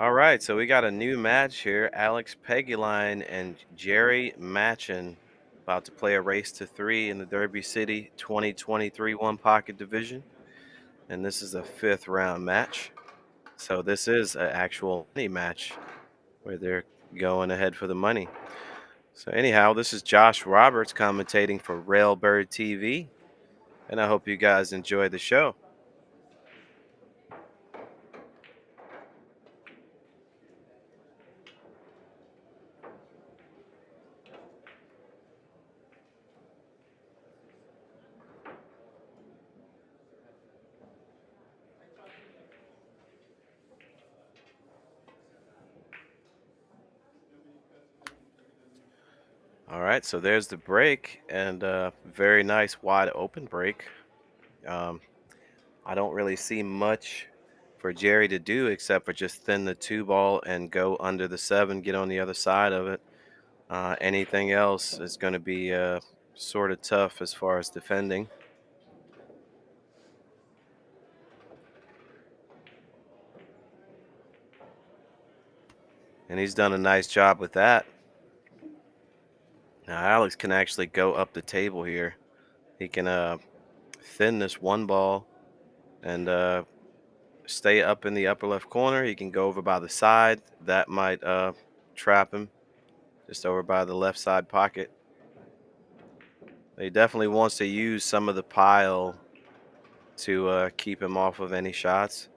All right, so we got a new match here. Alex Pagulayan and Jerry Matchin about to play a race to three in the Derby City 2023 One Pocket Division. And this is a fifth round match. So this is an actual money match where they're going ahead for the money. So anyhow, this is Josh Roberts commentating for Railbird TV, and I hope you guys enjoy the show. All right, so there's the break, and very nice wide open break. Um, I don't really see much for Jerry to do except for just thin the two ball and go under the seven, get on the other side of it. Anything else is going to be sort of tough as far as defending. And he's done a nice job with that. Now, Alex can actually go up the table here. He can thin this one ball and stay up in the upper left corner. He can go over by the side. That might trap him just over by the left side pocket. He definitely wants to use some of the pile to keep him off of any shots.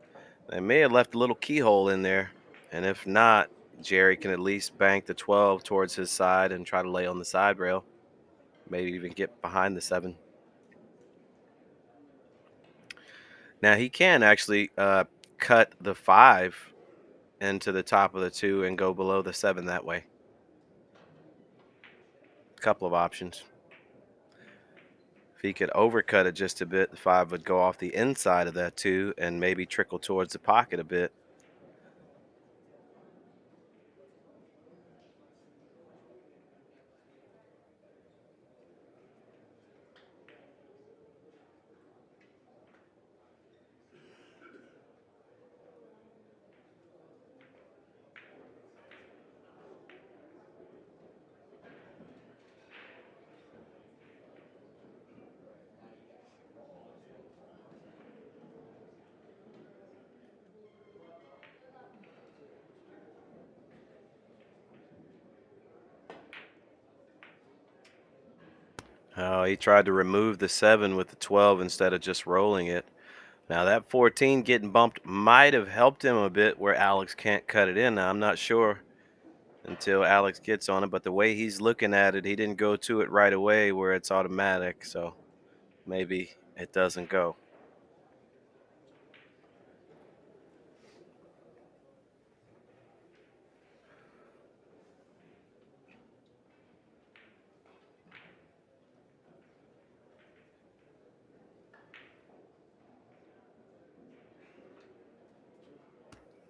They may have left a little keyhole in there, and if not, Jerry can at least bank the 12 towards his side and try to lay on the side rail. Maybe even get behind the seven. Now he can actually cut the five into the top of the two and go below the seven that way. Couple of options. If he could overcut it just a bit, the five would go off the inside of that two and maybe trickle towards the pocket a bit. Oh, he tried to remove the seven with the 12 instead of just rolling it. Now that 14 getting bumped might have helped him a bit where Alex can't cut it in. Now I'm not sure until Alex gets on it, but the way he's looking at it, he didn't go to it right away where it's automatic, so maybe it doesn't go.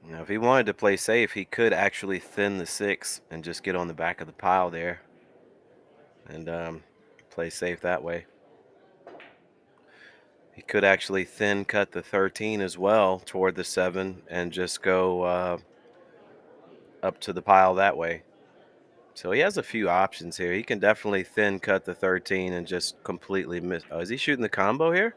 Now if he wanted to play safe, he could actually thin the six and just get on the back of the pile there and play safe that way. He could actually thin cut the 13 as well toward the seven and just go up to the pile that way. So he has a few options here. He can definitely thin cut the 13 and just completely miss. Oh, is he shooting the combo here?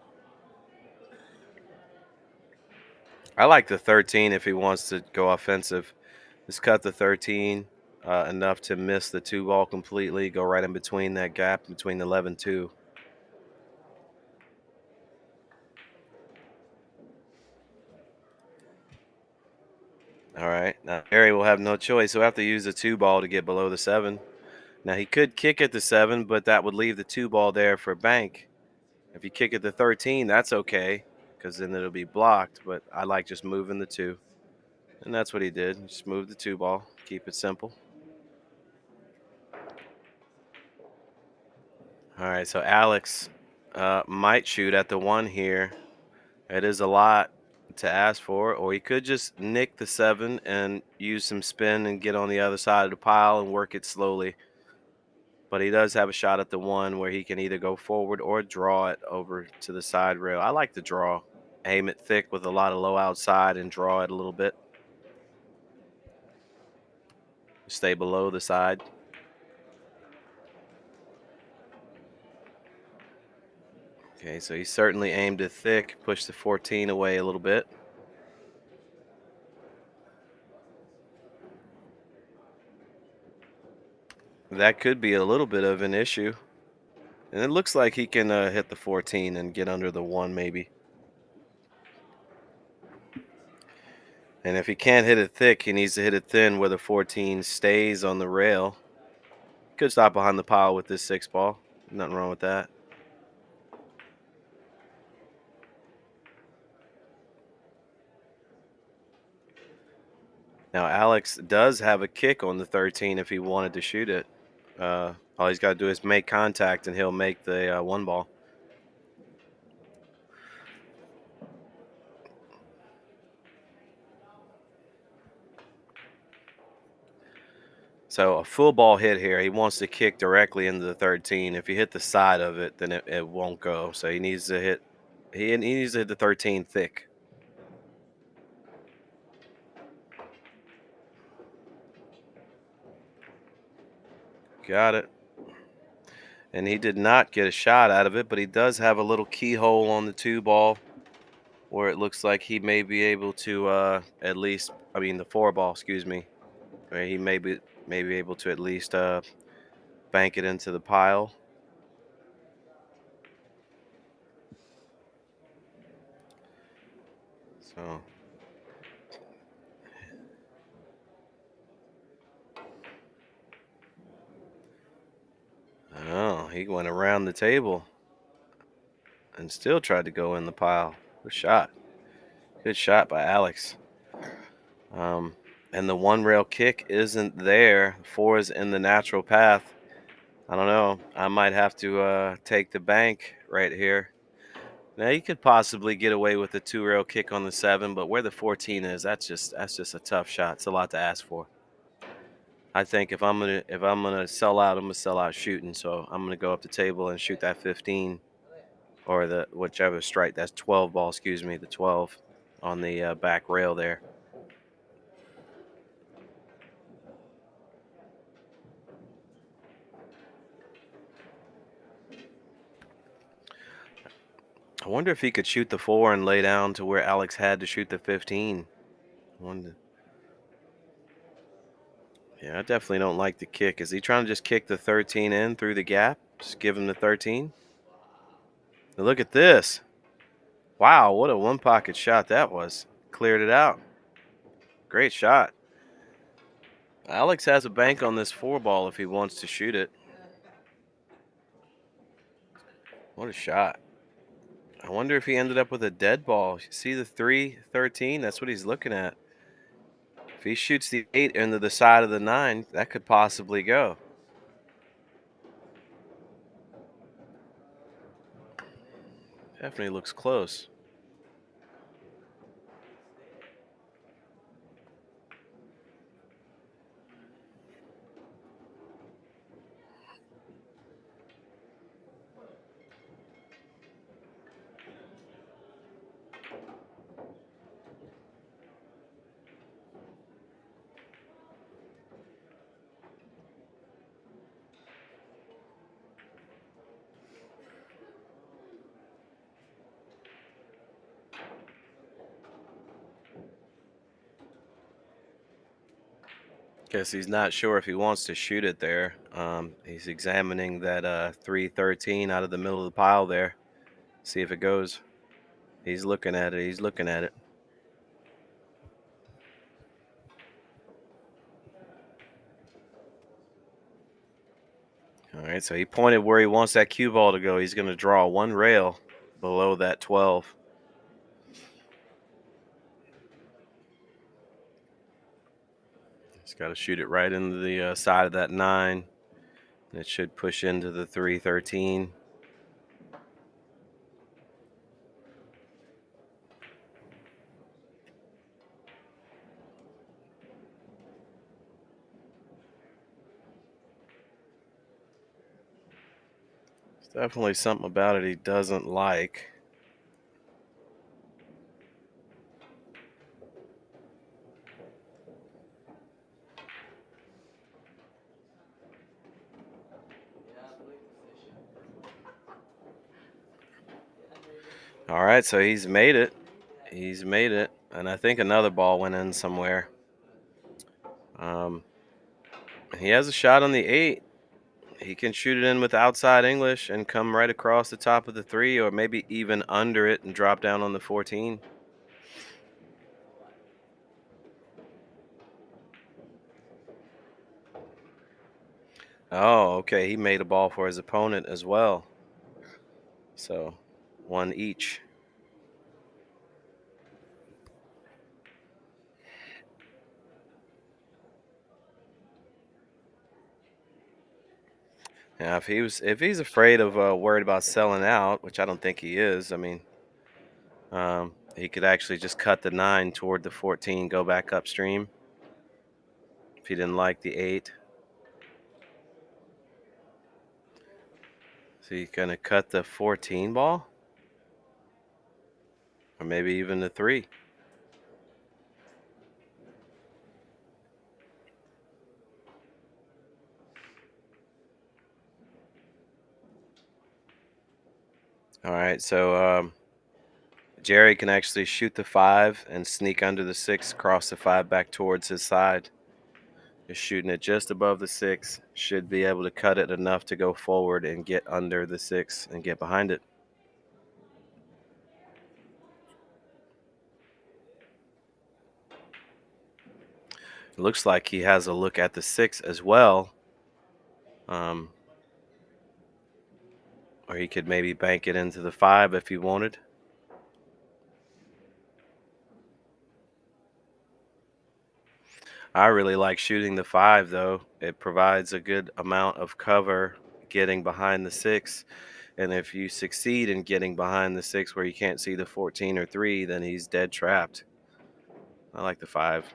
I like the 13 if he wants to go offensive. Just cut the 13 enough to miss the two ball completely, go right in between that gap between the 11 2. All right. Now Harry will have no choice. He'll have to use the two ball to get below the seven. Now he could kick at the seven, but that would leave the two ball there for bank. If you kick at the 13, that's okay because then it'll be blocked. But I like just moving the two. And that's what he did. Just move the two ball, keep it simple. All right, so Alex might shoot at the one here. It is a lot to ask for, or he could just nick the seven and use some spin and get on the other side of the pile and work it slowly. But he does have a shot at the one where he can either go forward or draw it over to the side rail. I like to draw, aim it thick with a lot of low outside and draw it a little bit. Stay below the side. Okay, so he certainly aimed it thick, pushed the 14 away a little bit. That could be a little bit of an issue. And it looks like he can hit the 14 and get under the 1 maybe. And if he can't hit it thick, he needs to hit it thin where the 14 stays on the rail. Could stop behind the pile with this 6 ball. Nothing wrong with that. Now, Alex does have a kick on the 13 if he wanted to shoot it. All he's got to do is make contact, and he'll make the 1 ball. So a full ball hit here. He wants to kick directly into the 13. If you hit the side of it, then it won't go. So he needs to hit. He needs to hit the 13 thick. Got it. And he did not get a shot out of it, but he does have a little keyhole on the 2 ball where it looks like he may be able to at least, I mean the 4 ball, excuse me, where he may be able to at least bank it into the pile. So oh, he went around the table and still tried to go in the pile. Good shot. Good shot by Alex. Um, and the 1 rail kick isn't there. 4 is in the natural path. I don't know. I might have to take the bank right here. Now you could possibly get away with a 2 rail kick on the 7, but where the 14 is, that's just a tough shot. It's a lot to ask for. I think if I'm gonna sell out, I'm gonna sell out shooting. So I'm gonna go up the table and shoot that 15 or the whichever strike. That's 12 ball. Excuse me, the 12 on the back rail there. I wonder if he could shoot the 4 and lay down to where Alex had to shoot the 15. I wonder. Yeah, I definitely don't like the kick. Is he trying to just kick the 13 in through the gap? Just give him the 13? Now look at this. Wow, what a one pocket shot that was. Cleared it out. Great shot. Alex has a bank on this 4 ball if he wants to shoot it. What a shot. I wonder if he ended up with a dead ball. See the 3-13? That's what he's looking at. If he shoots the 8 into the side of the 9, that could possibly go. Definitely looks close. Guess he's not sure if he wants to shoot it there. He's examining that 3-13 out of the middle of the pile there. See if it goes. He's looking at it. He's looking at it. All right, so he pointed where he wants that cue ball to go. He's going to draw 1 rail below that 12. He's got to shoot it right into the side of that 9. It should push into the 3-13. There's definitely something about it he doesn't like. All right, so he's made it. He's made it, and I think another ball went in somewhere. Um, he has a shot on the 8. He can shoot it in with outside English and come right across the top of the 3, or maybe even under it and drop down on the 14. Oh, okay. He made a ball for his opponent as well. So, one each. Now, if he's afraid of worried about selling out, which I don't think he is. I mean, he could actually just cut the 9 toward the 14, go back upstream. If he didn't like the 8, so he's gonna cut the 14 ball, or maybe even the 3. All right, so Jerry can actually shoot the 5 and sneak under the 6, cross the 5 back towards his side. Just shooting it just above the 6. Should be able to cut it enough to go forward and get under the 6 and get behind it. It looks like he has a look at the 6 as well. Or he could maybe bank it into the 5 if he wanted. I really like shooting the 5, though. It provides a good amount of cover getting behind the 6. And if you succeed in getting behind the 6 where you can't see the 14 or 3, then he's dead trapped. I like the 5.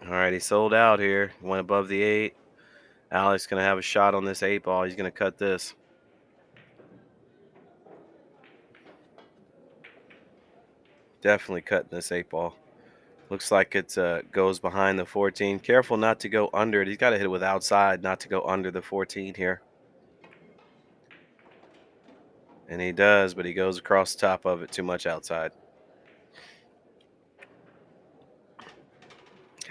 All right, he sold out here. Went above the 8. Alex going to have a shot on this 8 ball. He's going to cut this. Definitely cutting this 8 ball. Looks like it goes behind the 14. Careful not to go under it. He's got to hit it with outside, not to go under the 14 here. And he does, but he goes across the top of it, too much outside.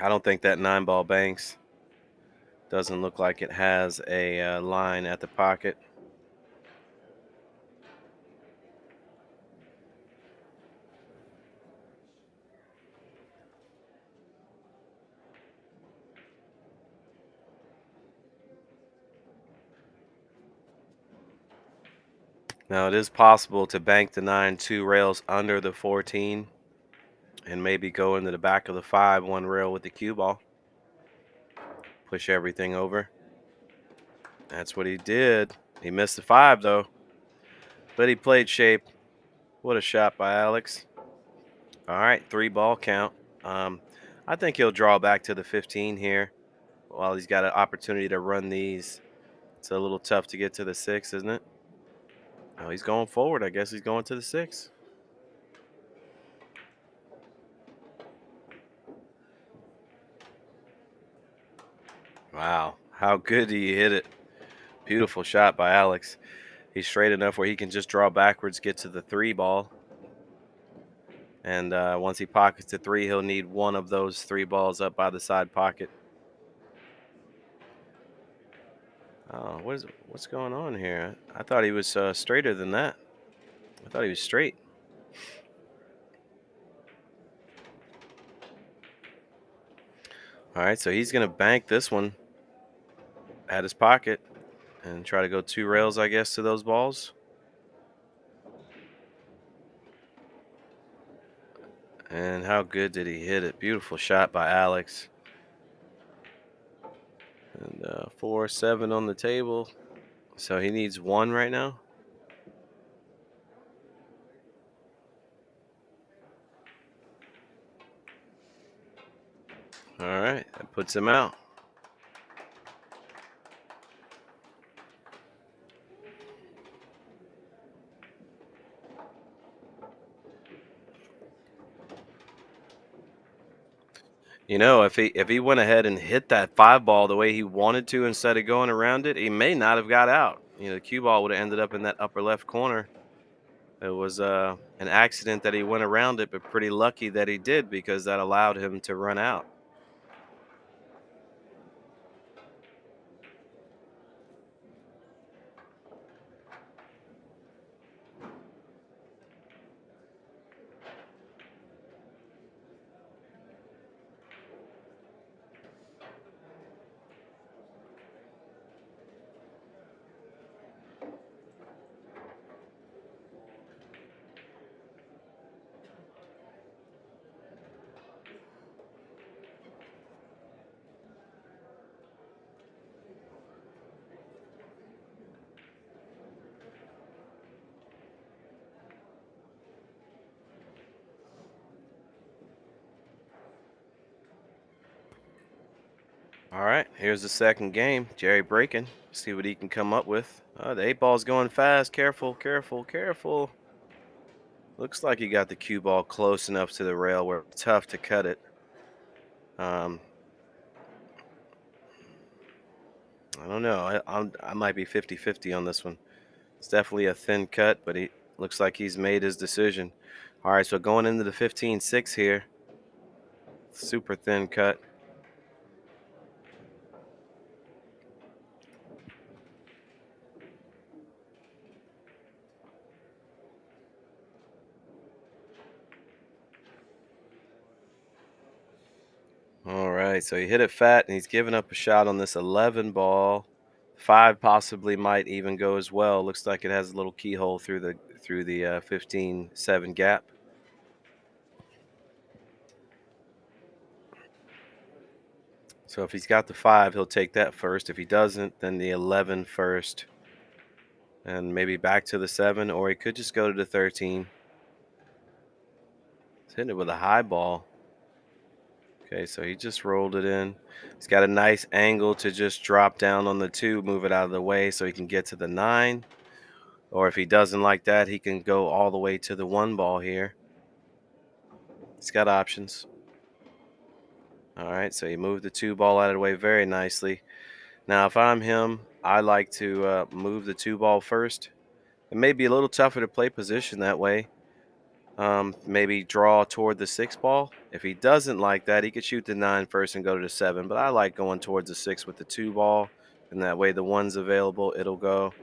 I don't think that 9 ball banks. Doesn't look like it has a line at the pocket. Now, it is possible to bank the 9 2 rails under the 14 and maybe go into the back of the 5 1 rail with the cue ball. Push everything over. That's what he did. He missed the 5, though. But he played shape. What a shot by Alex. All right, 3 ball count. I think he'll draw back to the 15 here while he's got an opportunity to run these. It's a little tough to get to the 6, isn't it? Oh, he's going forward. I guess he's going to the 6. Wow, how good did he hit it? Beautiful shot by Alex. He's straight enough where he can just draw backwards, get to the 3 ball. And once he pockets the 3, he'll need one of those 3 balls up by the side pocket. Oh, what's going on here? I thought he was straighter than that. I thought he was straight. All right, so he's going to bank this one at his pocket and try to go 2 rails, I guess, to those balls. And how good did he hit it? Beautiful shot by Alex. And 4-7 on the table. So he needs 1 right now. All right, that puts him out. You know, if he went ahead and hit that 5 ball the way he wanted to instead of going around it, he may not have got out. The cue ball would have ended up in that upper left corner. It was an accident that he went around it, but pretty lucky that he did because that allowed him to run out. All right, here's the second game. Jerry breaking. See what he can come up with. The eight ball's going fast. Careful, careful, careful. Looks like he got the cue ball close enough to the rail where it's tough to cut it. Um, I don't know. I might be 50-50 on this one. It's definitely a thin cut, but he looks like he's made his decision. All right, so going into the 15-6 here. Super thin cut. All right, so he hit it fat, and he's giving up a shot on this 11 ball. 5 possibly might even go as well. Looks like it has a little keyhole through the 15-7 gap. So if he's got the 5, he'll take that first. If he doesn't, then the 11 first, and maybe back to the 7, or he could just go to the 13. He's hitting it with a high ball. Okay, so he just rolled it in. He's got a nice angle to just drop down on the 2, move it out of the way so he can get to the 9. Or if he doesn't like that, he can go all the way to the 1 ball here. He's got options. All right, so he moved the 2 ball out of the way very nicely. Now, if I'm him, I like to move the 2 ball first. It may be a little tougher to play position that way. Maybe draw toward the 6 ball. If he doesn't like that, he could shoot the 9 first and go to the 7. But I like going towards the 6 with the 2 ball, and that way the 1's available, it'll go.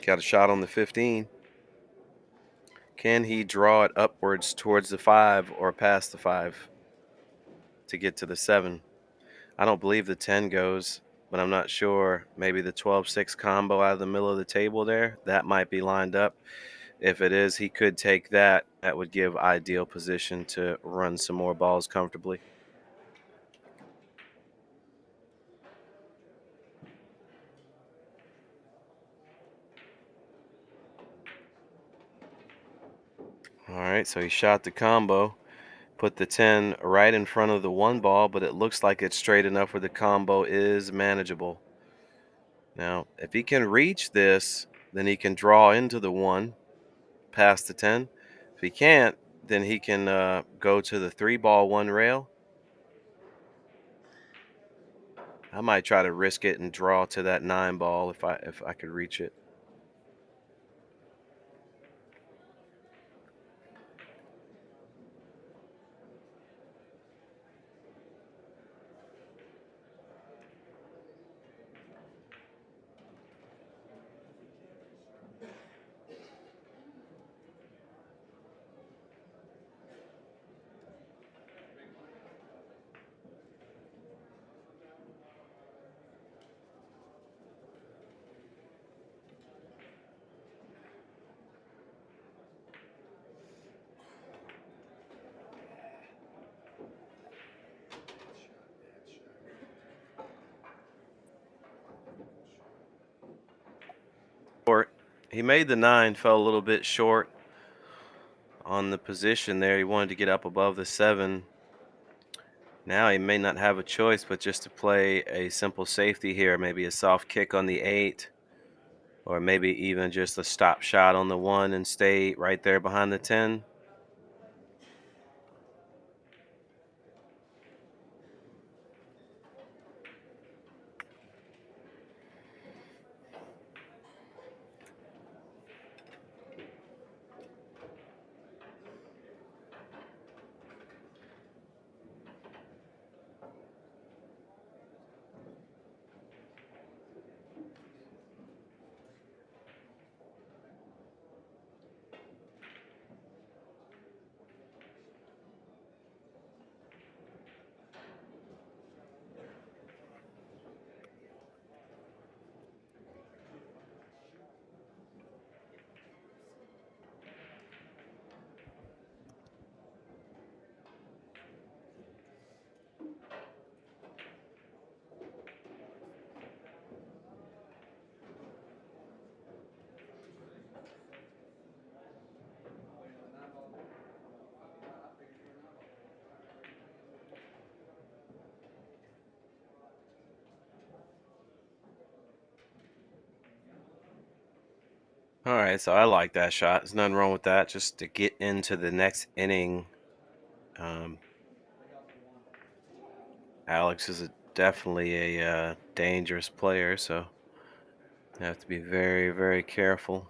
Got a shot on the 15. Can he draw it upwards towards the 5 or past the 5 to get to the 7? I don't believe the 10 goes, but I'm not sure. Maybe the 12-6 combo out of the middle of the table there, that might be lined up. If it is, he could take that. That would give ideal position to run some more balls comfortably. All right, so he shot the combo, put the 10 right in front of the 1 ball, but it looks like it's straight enough where the combo is manageable. Now, if he can reach this, then he can draw into the 1 past the 10. If he can't, then he can go to the 3 ball 1 rail. I might try to risk it and draw to that 9 ball if I could reach it. Or he made the 9, fell a little bit short on the position there. He wanted to get up above the 7. Now he may not have a choice but just to play a simple safety here, maybe a soft kick on the 8, or maybe even just a stop shot on the 1 and stay right there behind the 10. All right, so I like that shot. There's nothing wrong with that. Just to get into the next inning. Um, Alex is definitely a dangerous player, so you have to be very, very careful.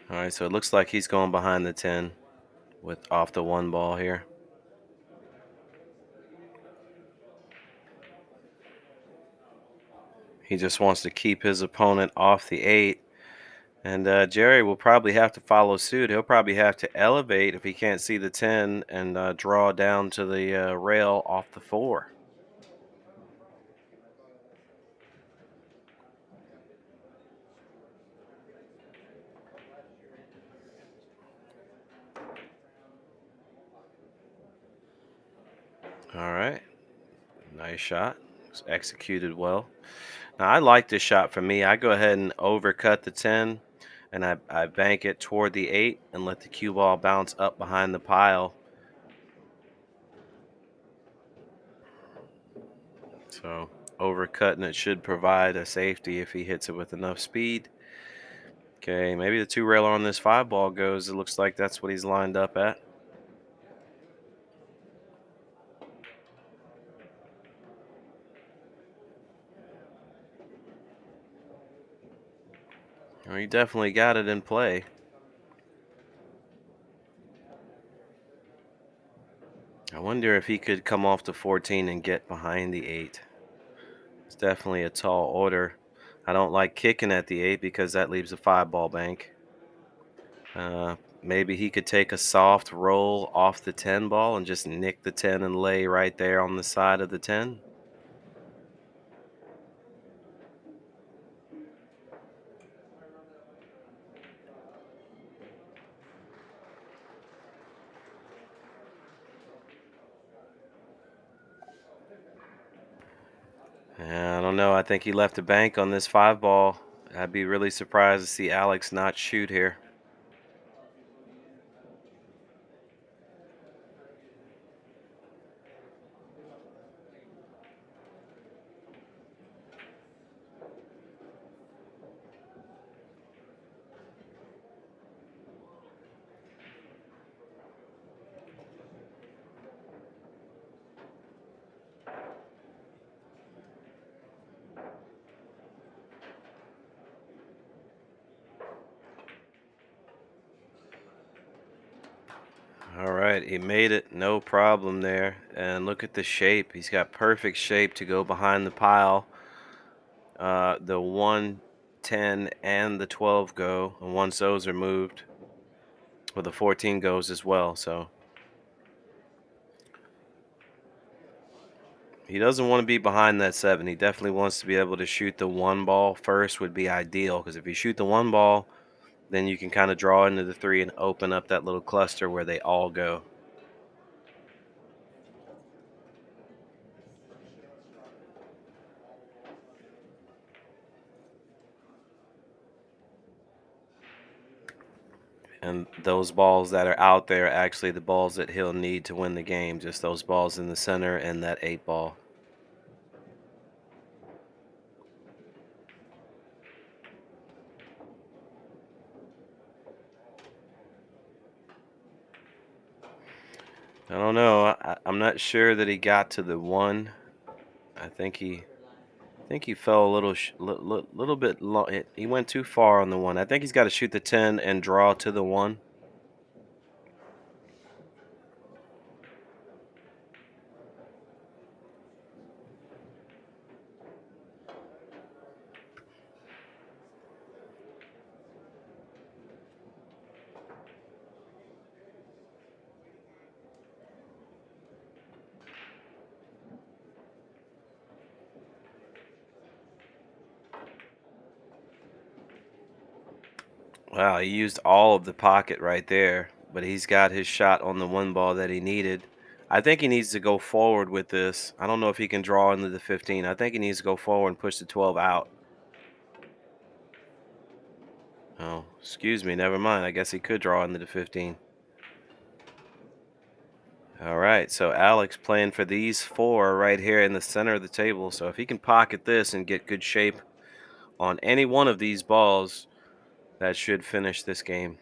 All right, so it looks like he's going behind the 10 with off the one ball here. He just wants to keep his opponent off the 8. And Jerry will probably have to follow suit. He'll probably have to elevate if he can't see the 10 and draw down to the rail off the 4. All right. Nice shot. It's executed well. Now, I like this shot for me. I go ahead and overcut the 10 and I bank it toward the 8 and let the cue ball bounce up behind the pile. So overcutting it should provide a safety if he hits it with enough speed. Okay, maybe the 2 railer on this 5 ball goes. It looks like that's what he's lined up at. Well, he definitely got it in play. I wonder if he could come off the 14 and get behind the 8. It's definitely a tall order. I don't like kicking at the 8 because that leaves a 5 ball bank. Maybe he could take a soft roll off the 10 ball and just nick the 10 and lay right there on the side of the 10. I don't know. I think he left a bank on this 5 ball. I'd be really surprised to see Alex not shoot here. All right, he made it, no problem there. And look at the shape. He's got perfect shape to go behind the pile. The 1, 10, and the 12 go. And once those are moved, well, the 14 goes as well. So he doesn't want to be behind that 7. He definitely wants to be able to shoot the 1 ball first would be ideal. Because if you shoot the 1 ball, then you can kind of draw into the 3 and open up that little cluster where they all go. And those balls that are out there are actually the balls that he'll need to win the game. Just those balls in the center and that 8 ball. I don't know. I'm not sure that he got to the 1. I think he fell a little bit low. He went too far on the 1. I think he's got to shoot the 10 and draw to the 1. Wow, he used all of the pocket right there, but he's got his shot on the 1 ball that he needed. I think he needs to go forward with this. I don't know if he can draw into the 15. I think he needs to go forward and push the 12 out. Oh, excuse me. Never mind. I guess he could draw into the 15. All right. So Alex playing for these four right here in the center of the table. So if he can pocket this and get good shape on any one of these balls, that should finish this game.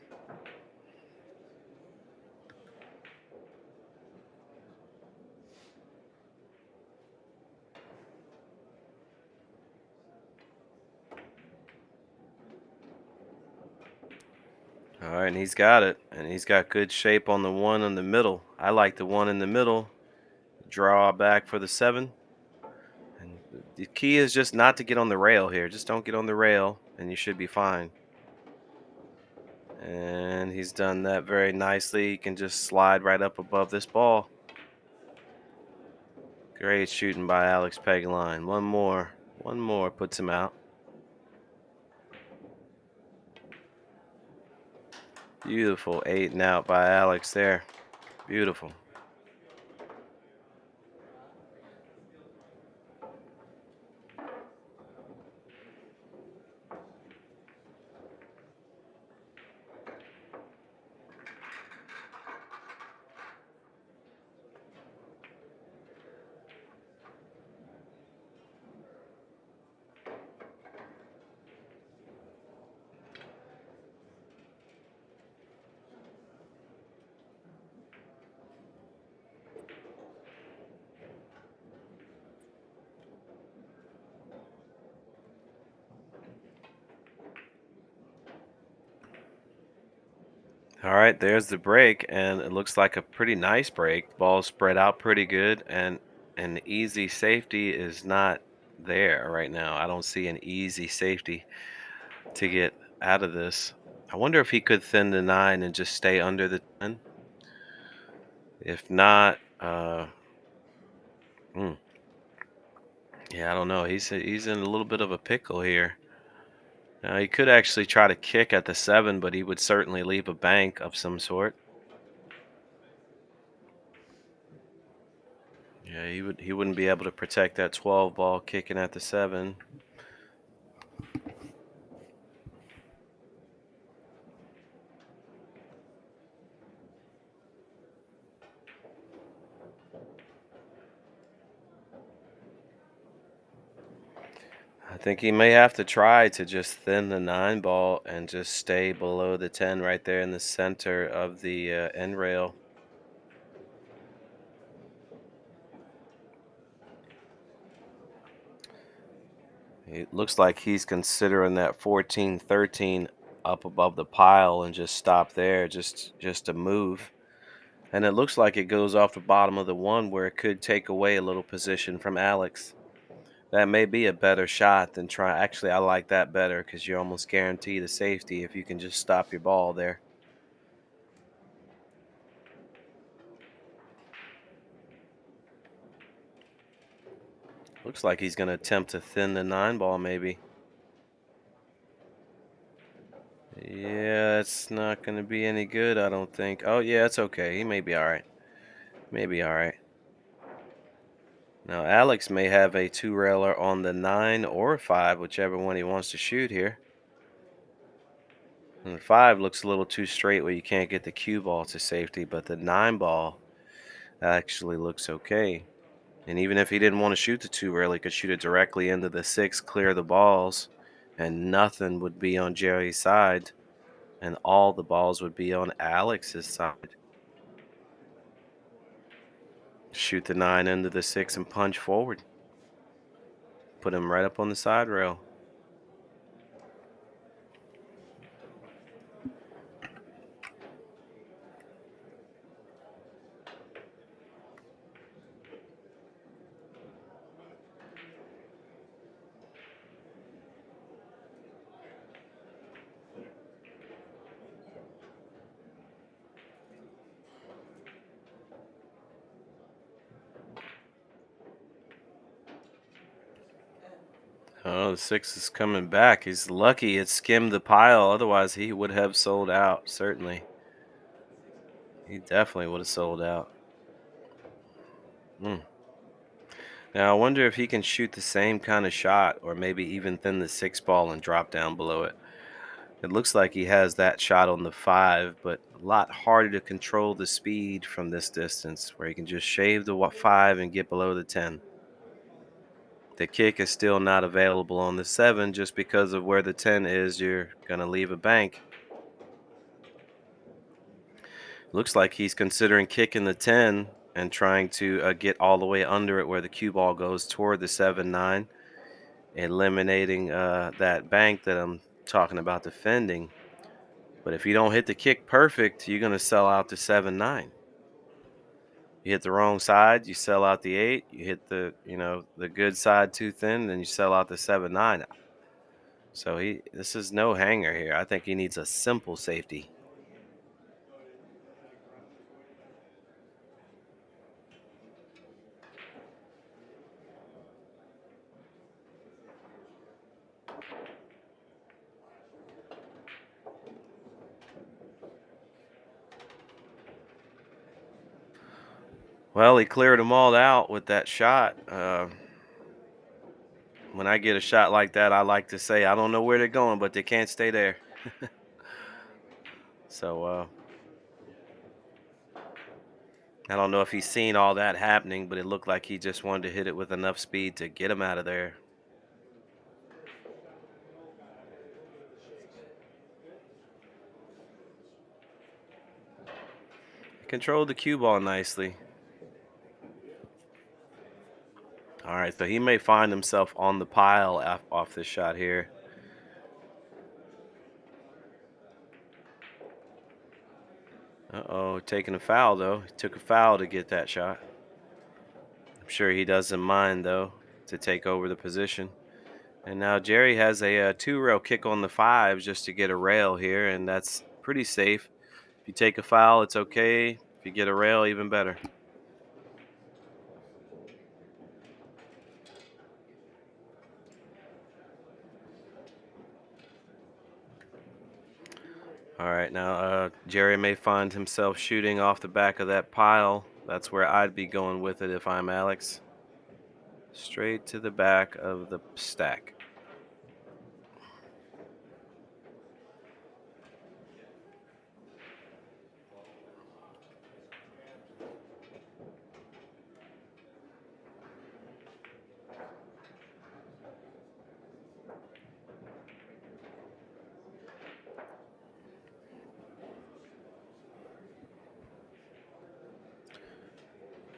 All right, and he's got it, and he's got good shape on the one in the middle. I like the one in the middle. Draw back for the 7. And the key is just not to get on the rail here. Just don't get on the rail, and you should be fine. And he's done that very nicely. He can just slide right up above this ball. Great shooting by Alex Pagulayan. One more. One more puts him out. Beautiful 8 and out by Alex there. Beautiful. All right, there's the break, and it looks like a pretty nice break. Ball spread out pretty good, and an easy safety is not there right now. I don't see an easy safety to get out of this. I wonder if he could thin the 9 and just stay under the 10. If not, hmm, yeah, I don't know. He's in a little bit of a pickle here. Now he could actually try to kick at the 7, but he would certainly leave a bank of some sort. Yeah, he wouldn't be able to protect that 12 ball kicking at the 7. I think he may have to try to just thin the 9 ball and just stay below the 10 right there in the center of the end rail. It looks like he's considering that 14-13 up above the pile and just stop there, just to move. And it looks like it goes off the bottom of the 1 where it could take away a little position from Alex. That may be a better shot than try. Actually, I like that better because you're almost guaranteed a safety if you can just stop your ball there. Looks like he's going to attempt to thin the 9 ball maybe. Yeah, it's not going to be any good, I don't think. Oh, yeah, it's okay. He may be all right. Maybe all right. Now, Alex may have a 2-railer on the 9 or 5, whichever one he wants to shoot here. And the 5 looks a little too straight where you can't get the cue ball to safety, but the 9 ball actually looks okay. And even if he didn't want to shoot the 2-rail, he could shoot it directly into the 6, clear the balls, and nothing would be on Jerry's side, and all the balls would be on Alex's side. Shoot the 9 into the 6 and punch forward. Put him right up on the side rail. Oh, the 6 is coming back. He's lucky it skimmed the pile. Otherwise, he would have sold out, certainly. He definitely would have sold out. Mm. Now, I wonder if he can shoot the same kind of shot or maybe even thin the 6 ball and drop down below it. It looks like he has that shot on the 5, but a lot harder to control the speed from this distance, where he can just shave the 5 and get below the 10. The kick is still not available on the 7 just because of where the 10 is. You're going to leave a bank. Looks like he's considering kicking the 10 and trying to get all the way under it where the cue ball goes toward the 7-9, eliminating that bank that I'm talking about defending. But if you don't hit the kick perfect, you're going to sell out the 7-9. You hit the wrong side, you sell out the 8. You hit the good side too thin, then you sell out the 7-9. So this is no hanger here. I think he needs a simple safety. Well, he cleared them all out with that shot. When I get a shot like that, I like to say I don't know where they're going, but they can't stay there. So I don't know if he's seen all that happening, but it looked like he just wanted to hit it with enough speed to get him out of there. Controlled the cue ball nicely. All right, so he may find himself on the pile off this shot here. Uh-oh, taking a foul, though. He took a foul to get that shot. I'm sure he doesn't mind, though, to take over the position. And now Jerry has a, 2-rail kick on the 5 just to get a rail here, and that's pretty safe. If you take a foul, it's okay. If you get a rail, even better. All right, now Jerry may find himself shooting off the back of that pile. That's where I'd be going with it if I'm Alex. Straight to the back of the stack.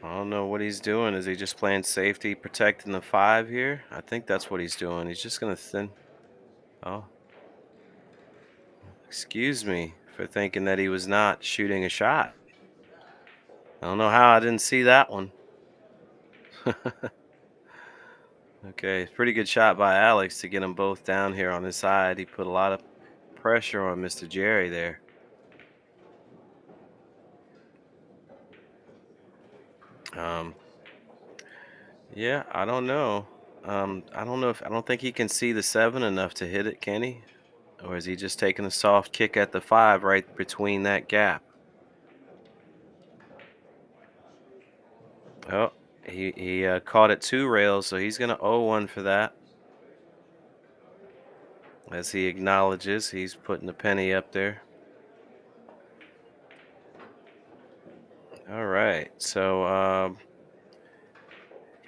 I don't know what he's doing. Is he just playing safety, protecting the 5 here? I think that's what he's doing. He's just going to thin. Oh, excuse me for thinking that he was not shooting a shot. I don't know how I didn't see that one. Okay, pretty good shot by Alex to get them both down here on his side. He put a lot of pressure on Mr. Jerry there. Um, yeah, I don't know. I don't think he can see the 7 enough to hit it, can he? Or is he just taking a soft kick at the 5 right between that gap? Oh, he caught it 2 rails, so he's gonna owe 1 for that. As he acknowledges, he's putting a penny up there. All right, so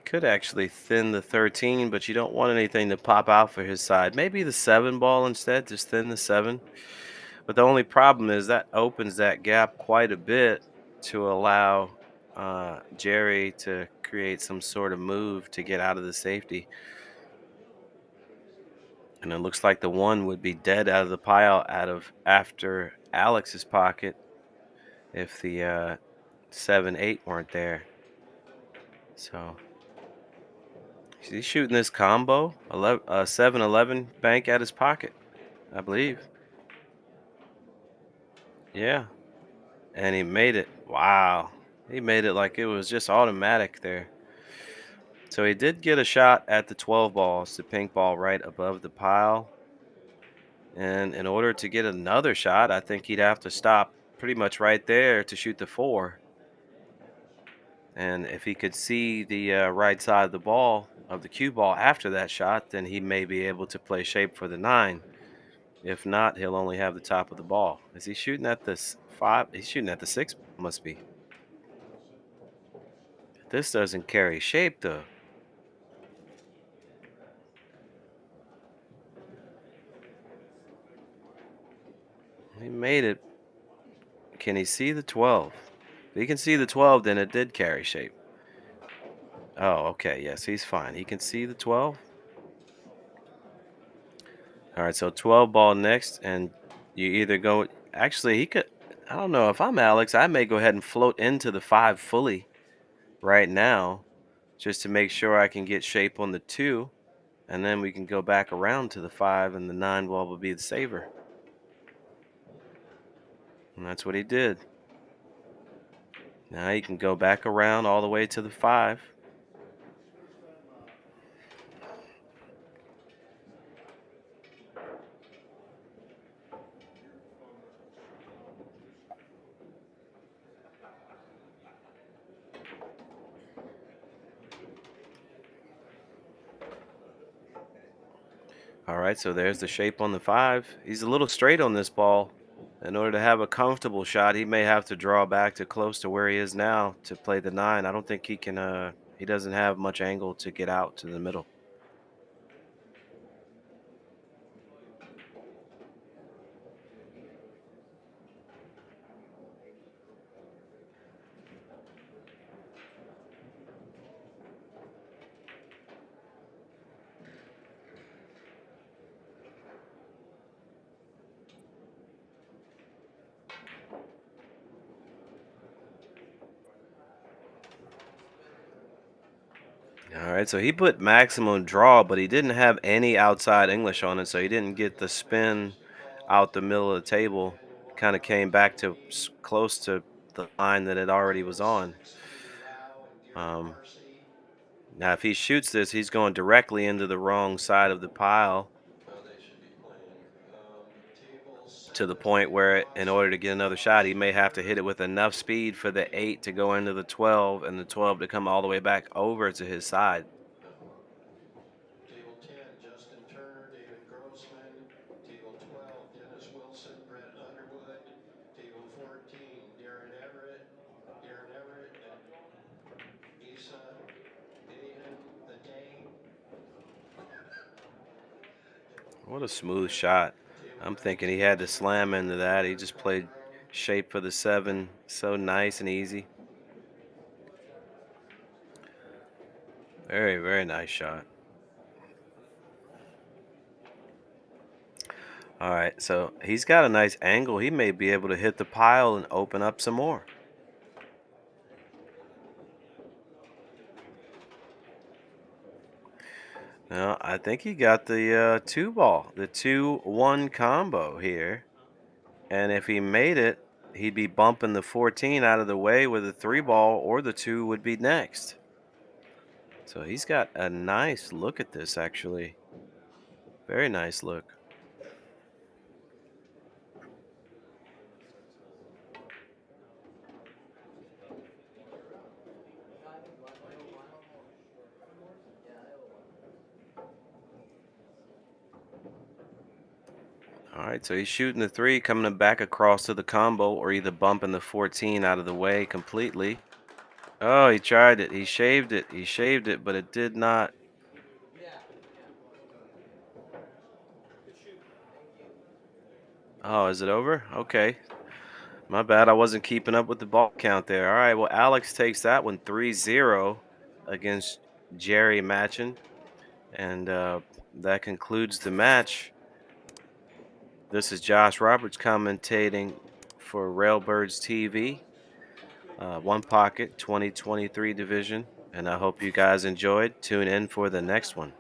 could actually thin the 13, but you don't want anything to pop out for his side. Maybe the 7 ball instead, just thin the 7. But the only problem is that opens that gap quite a bit to allow Jerry to create some sort of move to get out of the safety. And it looks like the 1 would be dead out of the pile out of after Alex's pocket if the 7-8 weren't there. So he's shooting this combo, 7-11 bank at his pocket, I believe. Yeah, and he made it. Wow, he made it like it was just automatic there. So he did get a shot at the 12 balls, the pink ball right above the pile. And in order to get another shot, I think he'd have to stop pretty much right there to shoot the 4. And if he could see the right side of the ball, of the cue ball after that shot, then he may be able to play shape for the 9. If not, he'll only have the top of the ball. Is he shooting at this 5? He's shooting at the 6, must be. This doesn't carry shape, though. He made it. Can he see the 12? If he can see the 12, then it did carry shape. Oh, okay. Yes, he's fine. He can see the 12. All right, so 12 ball next, and you either go. Actually, he could. I don't know. If I'm Alex, I may go ahead and float into the 5 fully right now, just to make sure I can get shape on the 2, and then we can go back around to the 5, and the 9 ball will be the saver. And that's what he did. Now he can go back around all the way to the 5. All right, so there's the shape on the 5. He's a little straight on this ball. In order to have a comfortable shot, he may have to draw back to close to where he is now to play the 9. I don't think he can he doesn't have much angle to get out to the middle. All right, so he put maximum draw, but he didn't have any outside English on it, so he didn't get the spin out the middle of the table. Kind of came back to close to the line that it already was on. Um, Now, if he shoots this, he's going directly into the wrong side of the pile to the point where, in order to get another shot, he may have to hit it with enough speed for the 8 to go into the 12 and the 12 to come all the way back over to his side. Table 10, Justin Turner, David Grossman. Table 12, Dennis Wilson, Brett Underwood. Table 14, Darren Everett, and Isa Ahan, the Dane. What a smooth shot. Table I'm thinking he 19, had to Steve slam into Ballmer, that. He Kurt just played Waldron. shape for the 7. So nice and easy. Very, very nice shot. All right, so he's got a nice angle. He may be able to hit the pile and open up some more. Now, I think he got the 2 ball, the 2-1 combo here. And if he made it, he'd be bumping the 14 out of the way with a 3 ball, or the 2 would be next. So he's got a nice look at this, actually. Very nice look. All right, so he's shooting the 3, coming back across to the combo, or either bumping the 14 out of the way completely. Oh, he tried it. He shaved it. He shaved it, but it did not. Oh, is it over? Okay. My bad. I wasn't keeping up with the ball count there. All right. Well, Alex takes that one 3-0 against Jerry Matchin. And that concludes the match. This is Josh Roberts commentating for Railbirds TV, One Pocket 2023 division. And I hope you guys enjoyed. Tune in for the next one.